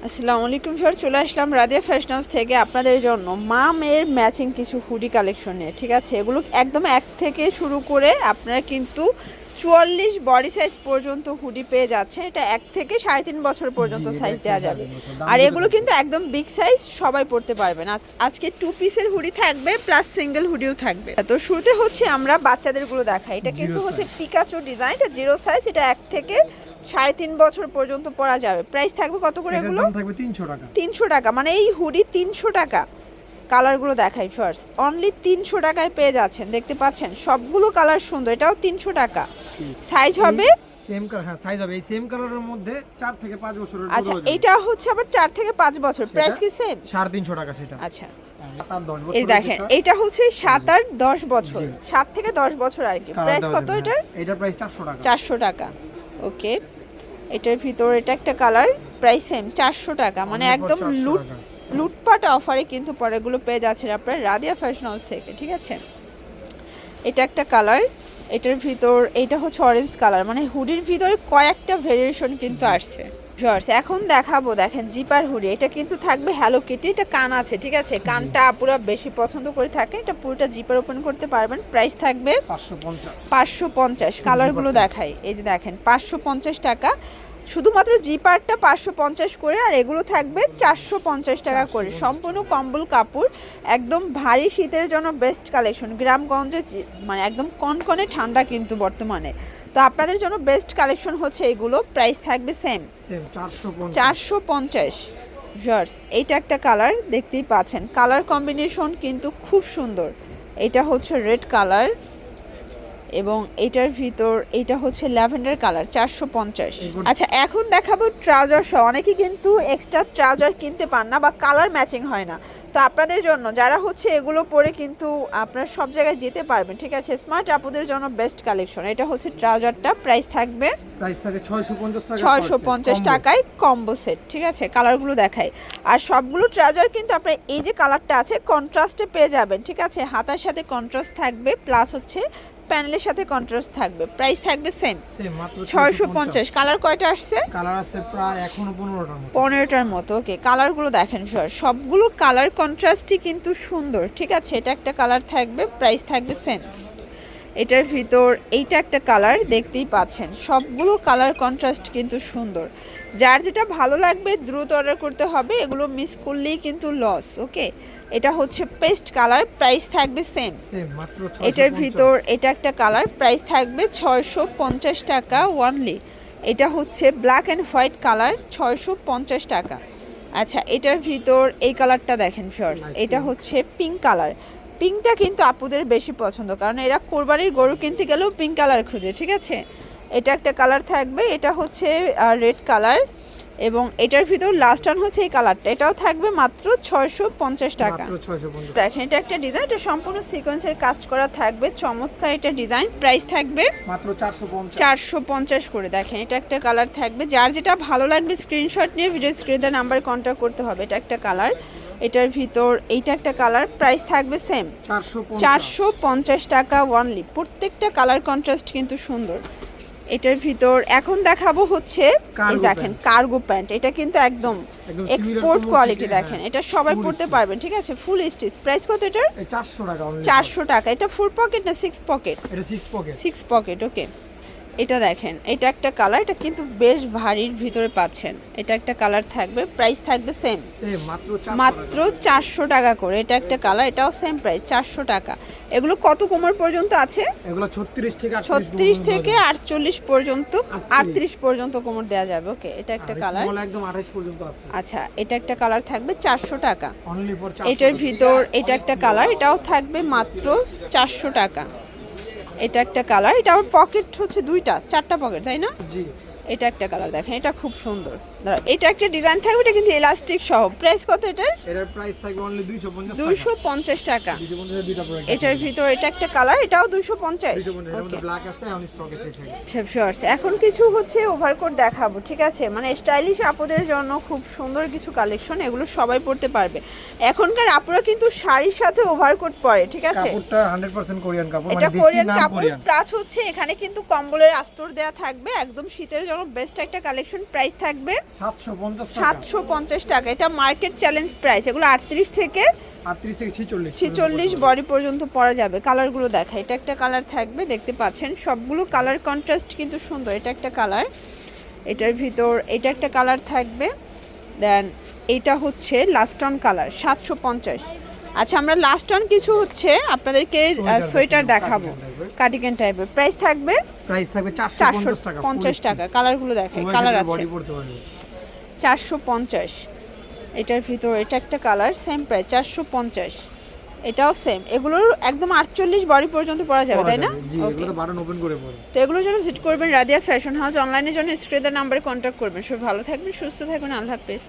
আসসালামু আলাইকুম স্যার, চলে আসলাম রাদিয়া ফ্যাশন হাউস থেকে আপনাদের জন্য মা মেয়ের ম্যাচিং কিছু হুডি কালেকশন নিয়ে। ঠিক আছে, এগুলো একদম এক থেকে শুরু করে আপনারা কিন্তু 44 বডি সাইজ পর্যন্ত হুডি পেয়ে যাচ্ছে। এটা 1 থেকে 3.5 বছর পর্যন্ত সাইজ দেওয়া যাবে। আর এগুলো কিন্তু একদম বিগ সাইজ, সবাই পরতে পারবেন। আজকে 2 পিসের হুডি থাকবে প্লাস সিঙ্গেল হুডিও থাকবে। তো শুরুতে হচ্ছে আমরা বাচ্চাদেরগুলো দেখাই। এটা কিন্তু হচ্ছে পিকাচু ডিজাইন, এটা জিরো সাইজ, এটা 1 থেকে 3.5 বছর পর্যন্ত পরা যাবে। প্রাইস থাকবে কত করে? এগুলো থাকবে 300 টাকা। 300 টাকা, মানে এই হুডি 300 টাকা। কালারগুলো দেখাই ফার্স্ট, অনলি 300 টাকায় পেয়ে যাচ্ছেন। দেখতে পাচ্ছেন সবগুলো কালার সুন্দর। এটাও 300 টাকা। সাইজ হবে সেম কালার, হ্যাঁ সাইজ হবে এই সেম কালারের মধ্যে 4 থেকে 5 বছরের। আচ্ছা, এটা হচ্ছে আবার 4 থেকে 5 বছর। প্রাইস কি সেম? 350 টাকা সেটা। আচ্ছা, 7 আর 10 বছর। এই দেখেন এটা হচ্ছে 7 আর 10 বছর, 7 থেকে 10 বছর আর কি। প্রাইস কত এটার? এটার প্রাইস 400 টাকা। 400 টাকা। ওকে, এটার ভিতর এটা একটা কালার, প্রাইস সেম 400 টাকা। মানে একদম লুটপাট অফারে কিন্তু পরেগুলো পেয়ে যাচ্ছেন আপনার রাদিয়া ফ্যাশন হাউস থেকে। ঠিক আছে, এটা একটা কালার, এটার ভিতর এটা হচ্ছে অরেঞ্জ কালার। মানে হুডির ভিতরে কয়েকটা ভেরিয়েশন কিন্তু আসছে। এখন দেখাবো, দেখেন জিপার হুডি। এটা কিন্তু থাকবে হ্যালো কিটি, এটা কান আছে। ঠিক আছে, কানটা পুরো বেশি পছন্দ করে থাকে। এটা পুরোটা জিপার ওপেন করতে পারবেন। প্রাইস থাকবে 550। কালারগুলো দেখাই, এই যে দেখেন 550 টাকা। শুধুমাত্র জিপারটা 550 করে, আর এগুলো থাকবে 450 টাকা করে। সম্পূর্ণ কম্বল কাপড়, একদম ভারী শীতের জন্য বেস্ট কালেকশন। গ্রামগঞ্জে মানে একদম কনকনে ঠান্ডা কিন্তু বর্তমানে, তো আপনাদের জন্য বেস্ট কালেকশন হচ্ছে এগুলো। প্রাইস থাকবে সেম 450। ভিউয়ার্স, এইটা একটা কালার, দেখতেই পাচ্ছেন কালার কম্বিনেশন কিন্তু খুব সুন্দর। এটা হচ্ছে রেড কালার এবং এটার ভিতর এটা হচ্ছে ল্যাভেন্ডার কালার, 450। আচ্ছা, এখন দেখাবো ট্রাউজার সহ। অনেকে কিন্তু এক্সট্রা ট্রাউজার কিনতে পান না বা কালার ম্যাচিং হয় না, তো আপনাদের জন্য যারা হচ্ছে এগুলো পরে কিন্তু আপনারা সব জায়গায় যেতে পারবেন। ঠিক আছে, স্মার্ট আপুদের জন্য বেস্ট কালেকশন। এটা হচ্ছে ট্রাউজারটা, প্রাইস থাকবে 650 টাকায় কম্বো সেট। ঠিক আছে, কালারগুলো দেখাই। আর সবগুলো ট্রাউজার কিন্তু আপনার এই যে কালারটা আছে কন্ট্রাস্টে পেয়ে যাবেন। ঠিক আছে, হাতার সাথে কন্ট্রাস্ট থাকবে, প্লাস হচ্ছে প্যানেলের সাথে কন্ট্রাস্ট থাকবে। প্রাইস থাকবে সেম 650। কালার কয়টা আসছে? কালার আছে প্রায় এখনো 15টার মতো। ওকে, কালারগুলো দেখেন স্যার, সবগুলো কালার কন্ট্রাস্টই কিন্তু সুন্দর। ঠিক আছে, এটা একটা কালার থাকবে, প্রাইস থাকবে সেম। এটার ভিতর এইটা একটা কালার, দেখতেই পাচ্ছেন সবগুলো কালার কন্ট্রাস্ট কিন্তু সুন্দর। যার যেটা ভালো লাগবে দ্রুত অর্ডার করতে হবে, এগুলো মিস করলেই কিন্তু লস। ওকে, এটা হচ্ছে পেস্ট কালার, প্রাইস থাকবে সেম। এটার ভিতর এটা একটা কালার, প্রাইস থাকবে 650 টাকা ওয়ানলি। এটা হচ্ছে ব্ল্যাক অ্যান্ড হোয়াইট কালার, 650 টাকা। আচ্ছা, এটার ভিতর এই কালারটা দেখেন ফিয়ার্স, এটা হচ্ছে পিঙ্ক কালার। পিঙ্কটা কিন্তু আপুদের বেশি পছন্দ, কারণ এরা কোরবানির গরু কিনতে গেলেও পিঙ্ক কালার খুঁজে। ঠিক আছে, এটা একটা কালার থাকবে, এটা হচ্ছে রেড কালার, এবং এটার ভিতর লাস্ট ওয়ান হচ্ছে এই কালারটা, এটাও থাকবে মাত্র 650 টাকা। দেখেন এটা একটা ডিজাইন, এটা সম্পূর্ণ সিকোয়েন্সের কাজ করা থাকবে, চমৎকার এটা ডিজাইন। প্রাইস থাকবে মাত্র 450 করে। দেখেন এটা একটা কালার থাকবে, যার যেটা ভালো লাগবে স্ক্রিনশট নিয়ে ভিডিও স্ক্রিনে নাম্বার কন্ট্যাক্ট করতে হবে। এটা একটা কালার, এটার ভিতর এইটা একটা কালার, প্রাইস থাকবে সেম 450 টাকা ওয়ানলি। প্রত্যেকটা কালার কন্ট্রাস্ট কিন্তু সুন্দর। এটার ভিতর এখন দেখাবো হচ্ছে এই দেখেন কার্গো প্যান্ট। এটা কিন্তু একদম এক্সপোর্ট কোয়ালিটি। দেখেন এটা সবাই পরতে পারবেন। ঠিক আছে, ফুল স্টিচ। প্রাইস কত এটার? 400 টাকা। এটা 4 পকেট না 6 পকেট? এটা 6 পকেট। 6 পকেট। ওকে, এটা দেখেন এটা একটা কালার, এটা কিন্তু বেশ ভারীর ভিতরে পাচ্ছেন। এটা একটা কালার থাকবে, প্রাইস থাকবে সেম মাত্র 400 টাকা করে। এটা একটা কালার, এটাও সেম প্রাইস 400 টাকা। এগুলো কত কোমর পর্যন্ত আছে? এগুলো 36 থেকে 48 পর্যন্ত, 38 পর্যন্ত কোমর দেওয়া যাবে। ওকে, এটা একটা কালার, একদম 28 পর্যন্ত আছে। আচ্ছা, এটা একটা কালার থাকবে 400 টাকা। এটার ভিতর এটা একটা কালার, এটাও থাকবে মাত্র 400 টাকা। এটা একটা কালার, এটা আবার পকেট হচ্ছে 4টা পকেট, তাই না? জি। এটা একটা কালার দেখেন, এটা খুব সুন্দর। এটা একটা ডিজাইন থাকবে, এটা কিন্তু এলাস্টিক সহ। প্রাইস কত এটার? এটার প্রাইস থাকবে অনলি 250 টাকা। এটার ভিতর এটা একটা কালার, এটাও 250। ওকে, ব্ল্যাক আছে, এখন স্টকে শেষ হয়ে গেছে। আচ্ছা ভিউয়ার্স, এখন কিছু হচ্ছে ওভারকোট দেখাবো। ঠিক আছে, মানে স্টাইলিশ আপুদের জন্য খুব সুন্দর কিছু কালেকশন, এগুলো সবাই পরতে পারবে। এখনকার আপুরা কিন্তু শাড়ির সাথে ওভারকোট পরে। ঠিক আছে, কাপড়টা 100% কোরিয়ান কাপড়, এটা কোরিয়ান কাপড়, প্লাস হচ্ছে এখানে কিন্তু কম্বলের আস্তর দেয়া থাকবে। একদম শীতের জন্য বেস্ট একটা কালেকশন। প্রাইস থাকবে 750 টাকা। 750 টাকা, এটা মার্কেট চ্যালেঞ্জ প্রাইস। এগুলো 38 থেকে 38 থেকে 46 46 বডি পর্যন্ত পরা যাবে। কালারগুলো দেখা, এটা একটা কালার থাকবে, দেখতে পাচ্ছেন সবগুলো কালার কন্ট্রাস্ট কিন্তু সুন্দর। এটা একটা কালার, এটার ভিতর এটা একটা কালার থাকবে, দেন এটা হচ্ছে লাস্ট অন কালার 750। আচ্ছা, আমরা লাস্ট অন কিছু হচ্ছে আপনাদেরকে সোয়েটার দেখাবো, কার্ডিগান টাইপের। প্রাইস থাকবে প্রাইস থাকবে 450 টাকা। 450 টাকা। কালারগুলো দেখাই, কালার আছে বডি পড়তে পারবে 450। এটার ভিতর এটা একটা কালার, সেম প্রাইস 450। এটাও সেম। এগুলোর একদম 48 বডি পর্যন্ত পরা যাবে, তাই না? জি, এগুলো তো বাটন ওপেন করে পরে। তো এগুলোর জন্য ভিজিট করবেন রাদিয়া ফ্যাশন হাউস। অনলাইনের জন্য স্ক্রিনের নাম্বারে কন্ট্যাক্ট করবেন। সবাই ভালো থাকবেন, সুস্থ থাকবেন, আল্লাহ হাফেজ।